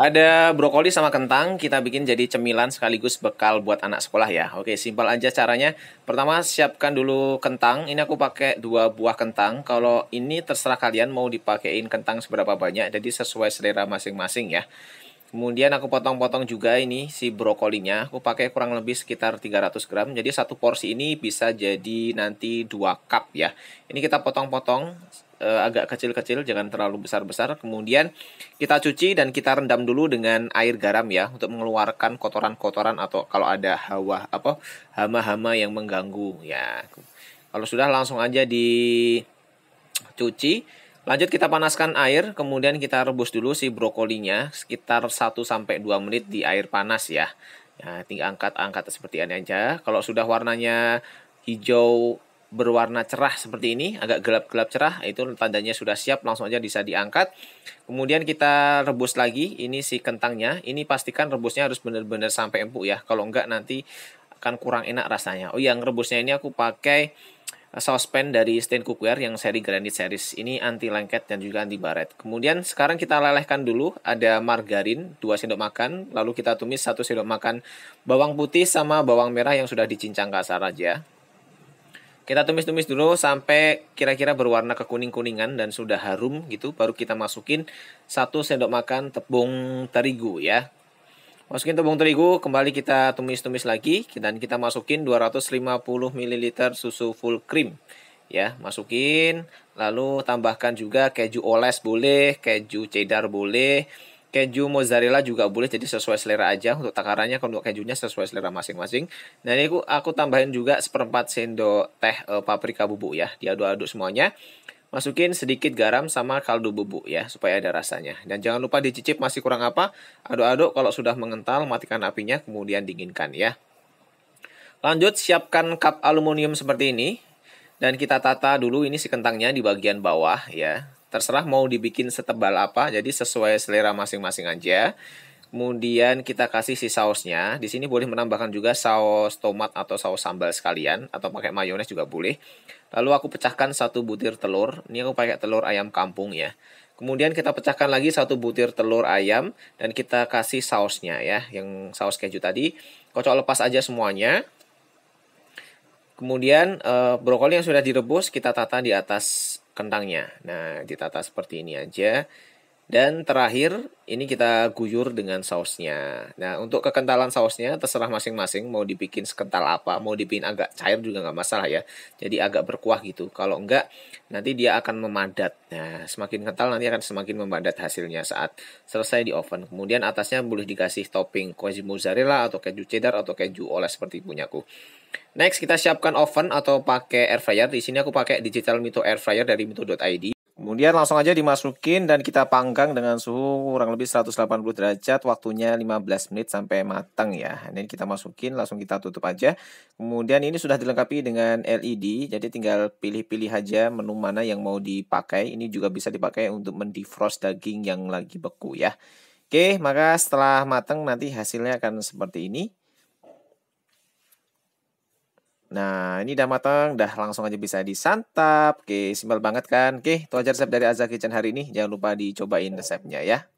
Ada brokoli sama kentang, kita bikin jadi cemilan sekaligus bekal buat anak sekolah ya. Oke, simpel aja caranya. Pertama, siapkan dulu kentang. Ini aku pakai 2 buah kentang. Kalau ini terserah kalian mau dipakein kentang seberapa banyak, jadi sesuai selera masing-masing ya. Kemudian aku potong-potong juga ini si brokolinya. Aku pakai kurang lebih sekitar 300 gram. Jadi satu porsi ini bisa jadi nanti 2 cup ya. Ini kita potong-potong agak kecil-kecil, jangan terlalu besar-besar. Kemudian kita cuci dan kita rendam dulu dengan air garam ya untuk mengeluarkan kotoran-kotoran atau kalau ada hama-hama yang mengganggu ya. Kalau sudah langsung aja dicuci. Lanjut kita panaskan air, kemudian kita rebus dulu si brokolinya sekitar 1-2 menit di air panas ya. Ya, tinggal angkat-angkat seperti ini aja. Kalau sudah warnanya hijau berwarna cerah seperti ini, agak gelap-gelap cerah, itu tandanya sudah siap, langsung aja bisa diangkat. Kemudian kita rebus lagi, ini si kentangnya, ini pastikan rebusnya harus benar-benar sampai empuk ya. Kalau enggak nanti akan kurang enak rasanya. Oh, yang rebusnya ini aku pakai saucepan dari Stain Cookware yang seri Granite Series. Ini anti lengket dan juga anti baret. Kemudian sekarang kita lelehkan dulu, ada margarin 2 sendok makan, lalu kita tumis 1 sendok makan bawang putih sama bawang merah yang sudah dicincang kasar aja. Kita tumis-tumis dulu sampai kira-kira berwarna kekuning-kuningan dan sudah harum gitu, baru kita masukin 1 sendok makan tepung terigu ya. Masukin tepung terigu, kembali kita tumis-tumis lagi dan kita masukin 250 ml susu full cream. Ya, masukin, lalu tambahkan juga keju oles boleh, keju cheddar boleh, keju mozzarella juga boleh, jadi sesuai selera aja. Untuk takarannya kalau untuk kejunya sesuai selera masing-masing. Nah, ini aku tambahin juga 1/4 sendok teh paprika bubuk ya. Diaduk-aduk semuanya. Masukin sedikit garam sama kaldu bubuk ya, supaya ada rasanya. Dan jangan lupa dicicip masih kurang apa. Aduk-aduk, kalau sudah mengental, matikan apinya, kemudian dinginkan ya. Lanjut, siapkan cup aluminium seperti ini. Dan kita tata dulu ini si kentangnya di bagian bawah ya. Terserah mau dibikin setebal apa, jadi sesuai selera masing-masing aja. Kemudian kita kasih si sausnya. Di sini boleh menambahkan juga saus tomat atau saus sambal sekalian, atau pakai mayones juga boleh. Lalu aku pecahkan 1 butir telur. Ini aku pakai telur ayam kampung ya. Kemudian kita pecahkan lagi 1 butir telur ayam dan kita kasih sausnya ya, yang saus keju tadi. Kocok lepas aja semuanya. Kemudian brokoli yang sudah direbus kita tata di atas kentangnya. Nah, ditata seperti ini aja. Dan terakhir, ini kita guyur dengan sausnya. Nah, untuk kekentalan sausnya terserah masing-masing. Mau dibikin sekental apa, mau dibikin agak cair juga nggak masalah ya. Jadi agak berkuah gitu. Kalau enggak, nanti dia akan memadat. Nah, semakin kental nanti akan semakin memadat hasilnya saat selesai di oven. Kemudian atasnya boleh dikasih topping keju mozzarella atau keju cheddar atau keju oles seperti punyaku. Next, kita siapkan oven atau pakai air fryer. Di sini aku pakai Digital Mito Air Fryer dari mito.id. Kemudian langsung aja dimasukin dan kita panggang dengan suhu kurang lebih 180 derajat, waktunya 15 menit sampai matang ya. Ini kita masukin, langsung kita tutup aja. Kemudian ini sudah dilengkapi dengan LED, jadi tinggal pilih-pilih aja menu mana yang mau dipakai. Ini juga bisa dipakai untuk mendefrost daging yang lagi beku ya. Oke, maka setelah matang nanti hasilnya akan seperti ini. Nah, ini udah matang, dah langsung aja bisa disantap. Oke, simpel banget kan? Oke, itu aja resep dari Azza Kitchen hari ini. Jangan lupa dicobain resepnya ya.